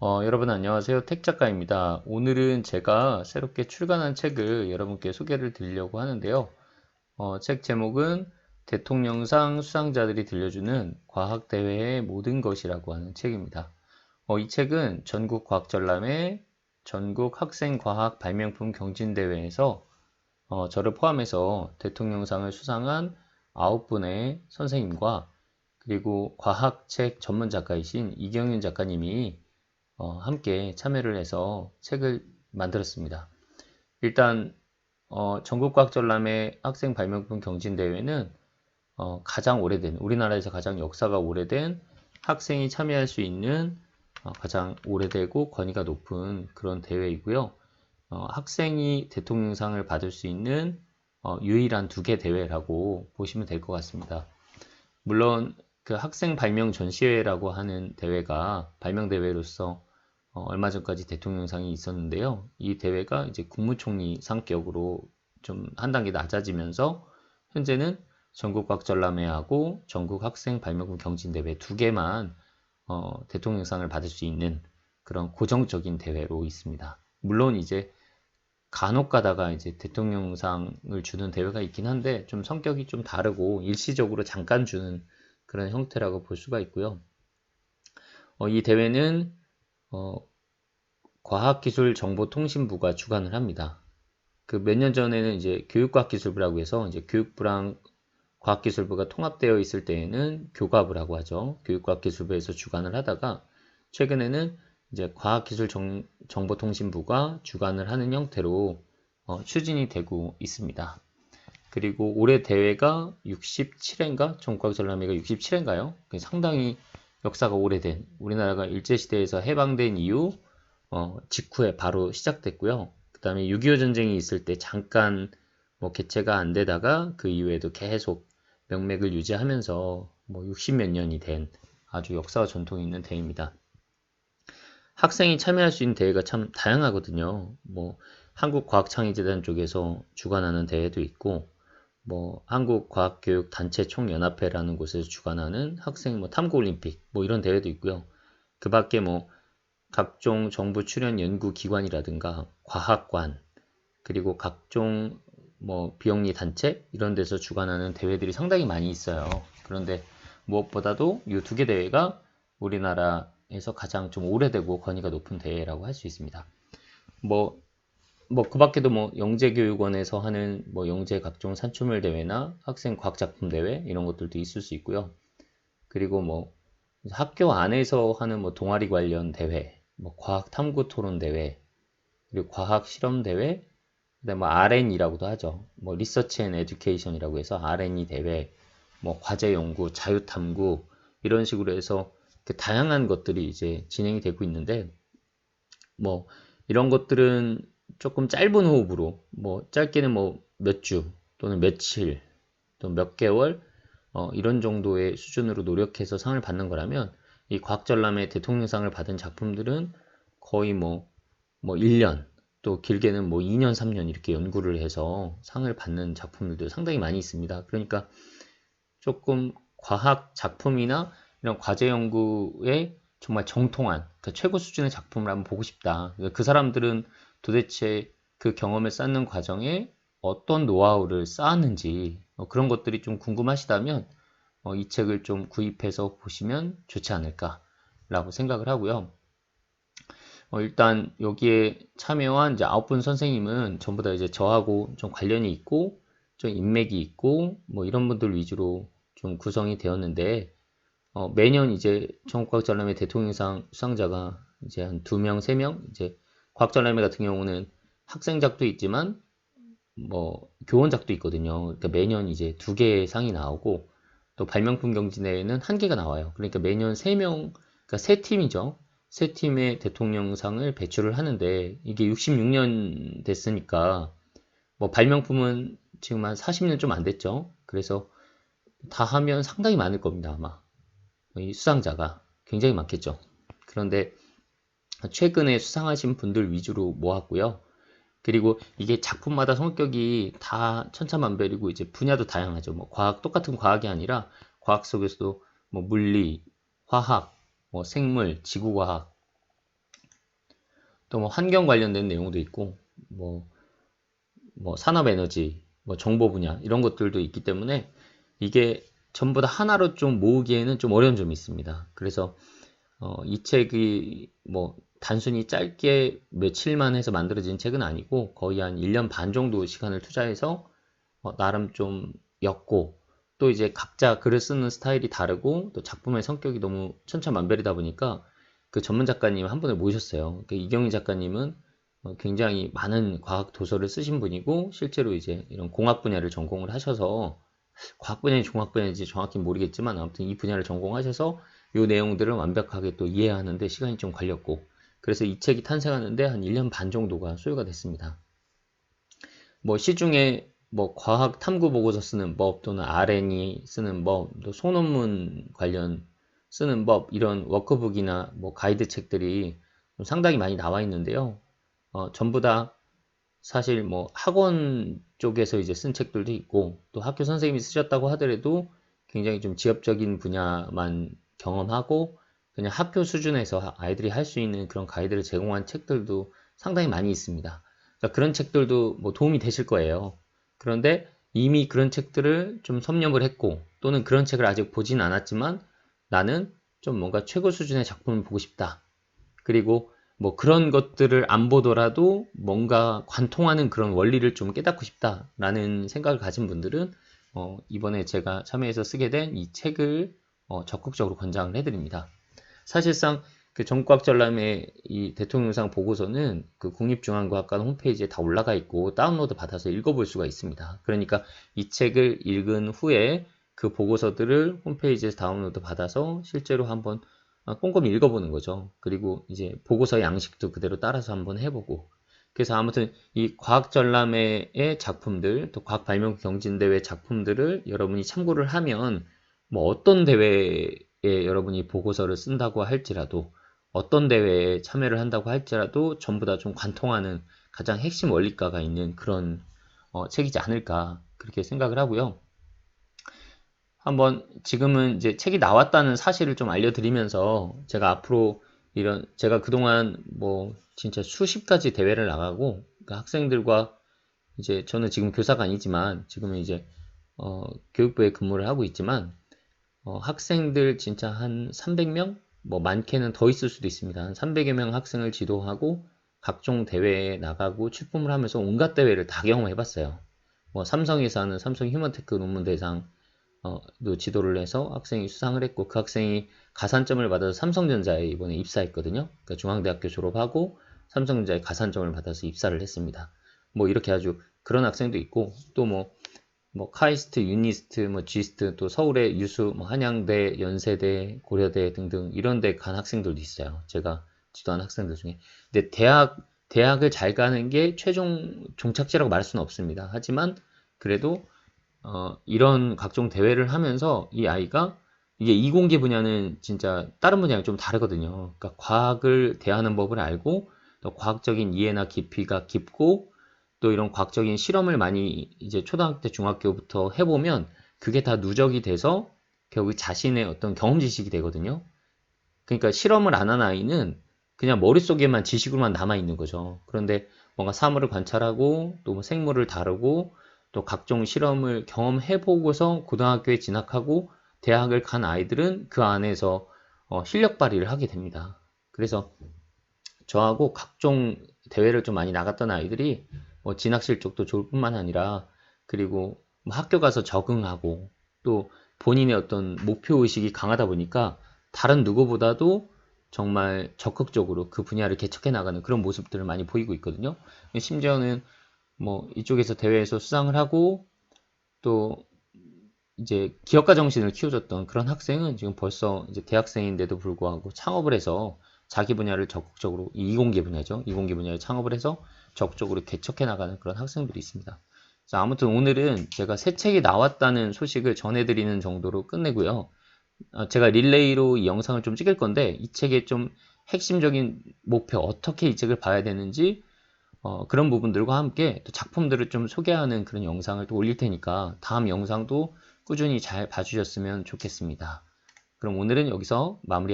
여러분 안녕하세요. 택작가입니다. 오늘은 제가 새롭게 출간한 책을 여러분께 소개를 드리려고 하는데요. 책 제목은 대통령상 수상자들이 들려주는 과학대회의 모든 것이라고 하는 책입니다. 이 책은 전국 과학전람회 전국 학생과학 발명품 경진대회에서 저를 포함해서 대통령상을 수상한 9분의 선생님과 그리고 과학책 전문 작가이신 이경윤 작가님이 함께 참여를 해서 책을 만들었습니다. 일단 전국과학전람회 학생 발명품 경진대회는 가장 오래된, 우리나라에서 가장 역사가 오래된 학생이 참여할 수 있는 가장 오래되고 권위가 높은 그런 대회이고요. 학생이 대통령상을 받을 수 있는 유일한 2개 대회라고 보시면 될 것 같습니다. 물론 그 학생 발명 전시회라고 하는 대회가 발명대회로서 얼마 전까지 대통령상이 있었는데요. 이 대회가 이제 국무총리 상격으로 좀 한 단계 낮아지면서 현재는 전국과학전람회하고 전국학생 발명품 경진대회 2개만 대통령상을 받을 수 있는 그런 고정적인 대회로 있습니다. 물론 이제 간혹 가다가 이제 대통령상을 주는 대회가 있긴 한데 좀 성격이 좀 다르고 일시적으로 잠깐 주는 그런 형태라고 볼 수가 있고요. 이 대회는 과학기술정보통신부가 주관을 합니다. 그 몇 년 전에는 이제 교육과학기술부라고 해서 이제 교육부랑 과학기술부가 통합되어 있을 때에는 교과부라고 하죠. 교육과학기술부에서 주관을 하다가 최근에는 이제 과학기술정보통신부가 주관을 하는 형태로 추진이 되고 있습니다. 그리고 올해 대회가 67회인가? 전국과학전람회가 67회인가요? 상당히 역사가 오래된 우리나라가 일제시대에서 해방된 이후 직후에 바로 시작됐고요. 그 다음에 6.25 전쟁이 있을 때 잠깐 개최가 안 되다가 그 이후에도 계속 명맥을 유지하면서 60몇 년이 된 아주 역사와 전통이 있는 대회입니다. 학생이 참여할 수 있는 대회가 참 다양하거든요. 한국과학창의재단 쪽에서 주관하는 대회도 있고 한국과학교육단체총연합회라는 곳에서 주관하는 학생 탐구올림픽 이런 대회도 있고요. 그 밖에 각종 정부 출연 연구기관이라든가 과학관 그리고 각종 비영리 단체 이런 데서 주관하는 대회들이 상당히 많이 있어요. 그런데 무엇보다도 이 2개 대회가 우리나라에서 가장 좀 오래되고 권위가 높은 대회라고 할 수 있습니다. 그 밖에도 영재교육원에서 하는 영재 각종 산출물 대회나 학생 과학작품 대회 이런 것들도 있을 수 있고요. 그리고 학교 안에서 하는 동아리 관련 대회, 과학 탐구 토론 대회, 그리고 과학 실험 대회, 그다음에 R&E라고도 하죠. 리서치 앤 에듀케이션이라고 해서 R&E 대회, 과제 연구, 자유 탐구 이런 식으로 해서 다양한 것들이 이제 진행이 되고 있는데 이런 것들은 조금 짧은 호흡으로 짧게는 몇 주 또는 며칠 또는 몇 개월 이런 정도의 수준으로 노력해서 상을 받는 거라면 이 과학전람회 대통령상을 받은 작품들은 거의 1년 또 길게는 2년 3년 이렇게 연구를 해서 상을 받는 작품들도 상당히 많이 있습니다. 그러니까 조금 과학 작품이나 이런 과제 연구에 정말 정통한 그러니까 최고 수준의 작품을 한번 보고 싶다. 그러니까 그 사람들은 도대체 그 경험을 쌓는 과정에 어떤 노하우를 쌓았는지 그런 것들이 좀 궁금하시다면 이 책을 좀 구입해서 보시면 좋지 않을까라고 생각을 하고요. 일단 여기에 참여한 이제 9분 선생님은 전부 다 이제 저하고 좀 관련이 있고 좀 인맥이 있고 이런 분들 위주로 좀 구성이 되었는데 매년 이제 전국과학전람회 대통령상 수상자가 이제 한 2명, 3명 이제 과학전람회 같은 경우는 학생작도 있지만 교원작도 있거든요. 그러니까 매년 이제 2개의 상이 나오고 또 발명품 경진대회는 1개가 나와요. 그러니까 매년 3명, 그러니까 3팀이죠. 3팀의 대통령상을 배출을 하는데 이게 66년 됐으니까 발명품은 지금 한 40년 좀 안 됐죠. 그래서 다 하면 상당히 많을 겁니다. 아마 이 수상자가 굉장히 많겠죠. 그런데 최근에 수상하신 분들 위주로 모았고요. 그리고 이게 작품마다 성격이 다 천차만별이고 이제 분야도 다양하죠. 과학 똑같은 과학이 아니라 과학 속에서도 물리, 화학, 생물, 지구과학 또 뭐 환경 관련된 내용도 있고, 산업에너지, 정보 분야 이런 것들도 있기 때문에 이게 전부 다 하나로 좀 모으기에는 좀 어려운 점이 있습니다. 그래서 이 책이 단순히 짧게 며칠만 해서 만들어진 책은 아니고 거의 한 1년 반 정도 시간을 투자해서 나름 좀 엮고, 또 이제 각자 글을 쓰는 스타일이 다르고 또 작품의 성격이 너무 천차만별이다 보니까 그 전문 작가님 한 분을 모셨어요. 이경희 작가님은 굉장히 많은 과학 도서를 쓰신 분이고 실제로 이제 이런 공학 분야를 전공을 하셔서, 과학 분야인지 공학 분야인지 정확히 모르겠지만 아무튼 이 분야를 전공하셔서 이 내용들을 완벽하게 또 이해하는데 시간이 좀 걸렸고, 그래서 이 책이 탄생하는데 한 1년 반 정도가 소요가 됐습니다. 시중에 과학 탐구 보고서 쓰는 법 또는 R&E 쓰는 법, 또 소논문 관련 쓰는 법, 이런 워크북이나 가이드 책들이 상당히 많이 나와 있는데요. 전부 다 사실 학원 쪽에서 이제 쓴 책들도 있고, 또 학교 선생님이 쓰셨다고 하더라도 굉장히 좀 지엽적인 분야만 경험하고 그냥 학교 수준에서 아이들이 할 수 있는 그런 가이드를 제공한 책들도 상당히 많이 있습니다. 그러니까 그런 책들도 도움이 되실 거예요. 그런데 이미 그런 책들을 좀 섭렵을 했고, 또는 그런 책을 아직 보진 않았지만 나는 좀 뭔가 최고 수준의 작품을 보고 싶다. 그리고 그런 것들을 안 보더라도 뭔가 관통하는 그런 원리를 좀 깨닫고 싶다라는 생각을 가진 분들은 이번에 제가 참여해서 쓰게 된 이 책을 적극적으로 권장을 해드립니다. 사실상 그 전과학전람회 이 대통령상 보고서는 그 국립중앙과학관 홈페이지에 다 올라가 있고 다운로드 받아서 읽어볼 수가 있습니다. 그러니까 이 책을 읽은 후에 그 보고서들을 홈페이지에서 다운로드 받아서 실제로 한번 꼼꼼히 읽어보는 거죠. 그리고 이제 보고서 양식도 그대로 따라서 한번 해보고. 그래서 아무튼 이 과학전람회의 작품들, 또 과학발명경진대회 작품들을 여러분이 참고를 하면 어떤 대회에 여러분이 보고서를 쓴다고 할지라도, 어떤 대회에 참여를 한다고 할지라도 전부 다 좀 관통하는 가장 핵심 원리가가 있는 그런 책이지 않을까 그렇게 생각을 하고요. 한번 지금은 이제 책이 나왔다는 사실을 좀 알려드리면서 제가 앞으로 제가 그동안 진짜 수십 가지 대회를 나가고, 그러니까 학생들과 이제 저는 지금 교사가 아니지만 지금은 이제 교육부에 근무를 하고 있지만 학생들 진짜 한 300명? 많게는 더 있을 수도 있습니다. 한 300여 명 학생을 지도하고 각종 대회에 나가고 출품을 하면서 온갖 대회를 다 경험해봤어요. 삼성에서 하는 삼성 휴먼테크 논문대상 도 지도를 해서 학생이 수상을 했고, 그 학생이 가산점을 받아서 삼성전자에 이번에 입사했거든요. 그러니까 중앙대학교 졸업하고 삼성전자에 가산점을 받아서 입사를 했습니다. 이렇게 아주 그런 학생도 있고, 또 카이스트, 유니스트, G스트, 또 서울의 유수, 한양대, 연세대, 고려대 등등 이런 데 간 학생들도 있어요. 제가 지도한 학생들 중에. 근데 대학을 잘 가는 게 최종 종착지라고 말할 수는 없습니다. 하지만 그래도 이런 각종 대회를 하면서 이 아이가, 이게 이공계 분야는 진짜 다른 분야랑 좀 다르거든요. 그러니까 과학을 대하는 법을 알고, 또 과학적인 이해나 깊이가 깊고, 또 이런 과학적인 실험을 많이 이제 초등학교 때 중학교부터 해보면 그게 다 누적이 돼서 결국 자신의 어떤 경험 지식이 되거든요. 그러니까 실험을 안 한 아이는 그냥 머릿속에만 지식으로만 남아있는 거죠. 그런데 뭔가 사물을 관찰하고 또 생물을 다루고 또 각종 실험을 경험해보고서 고등학교에 진학하고 대학을 간 아이들은 그 안에서 실력 발휘를 하게 됩니다. 그래서 저하고 각종 대회를 좀 많이 나갔던 아이들이 진학 실적도 좋을 뿐만 아니라, 그리고 학교 가서 적응하고 또 본인의 어떤 목표의식이 강하다 보니까 다른 누구보다도 정말 적극적으로 그 분야를 개척해 나가는 그런 모습들을 많이 보이고 있거든요. 심지어는 이쪽에서 대회에서 수상을 하고 또 이제 기업가 정신을 키워줬던 그런 학생은 지금 벌써 이제 대학생인데도 불구하고 창업을 해서 자기 분야를 적극적으로, 이공계 분야죠. 이공계 분야에 창업을 해서 적극적으로 개척해 나가는 그런 학생들이 있습니다. 자, 아무튼 오늘은 제가 새 책이 나왔다는 소식을 전해드리는 정도로 끝내고요. 제가 릴레이로 이 영상을 좀 찍을 건데 이 책의 좀 핵심적인 목표, 어떻게 이 책을 봐야 되는지 그런 부분들과 함께 또 작품들을 좀 소개하는 그런 영상을 또 올릴 테니까 다음 영상도 꾸준히 잘 봐주셨으면 좋겠습니다. 그럼 오늘은 여기서 마무리